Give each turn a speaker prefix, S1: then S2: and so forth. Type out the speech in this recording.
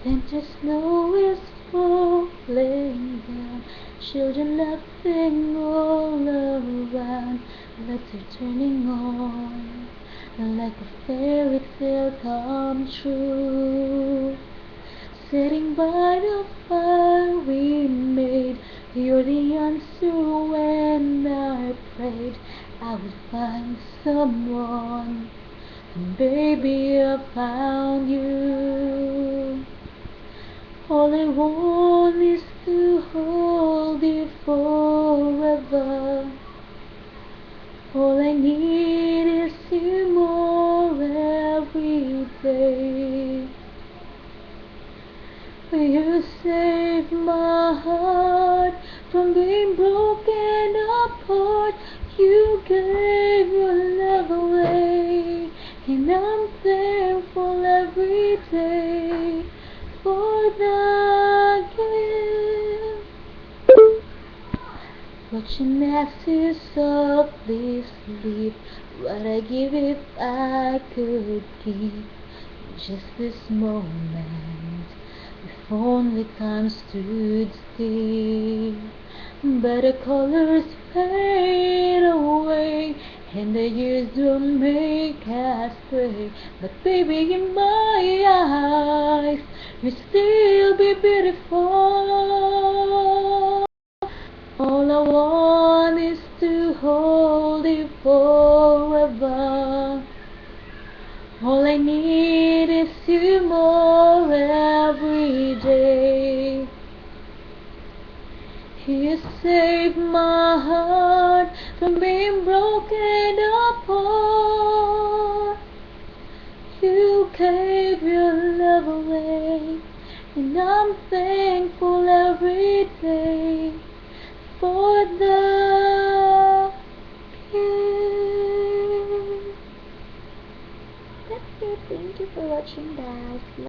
S1: Winter snow is falling down, children laughing all around, lights are turning on, like a fairy tale come true. Sitting by the fire we made, you're the answer when I prayed I would find someone, and baby I found you. All I want is to hold you forever. All I need is you more every day. You saved my heart from being broken apart. You gave your love away, and I'm thankful every day for the gift. Watching as you softly sleep, what I give if I could keep just this moment, if only time stood still. But the colors fade away, and the years don't make us stray. But baby, in my eyes, you still be beautiful. All I want is to hold you forever. All I need is you more every day. You saved my heart from being broken apart. You gave your love away, and I'm thankful every day for the gift. That's it. Thank you for watching, guys.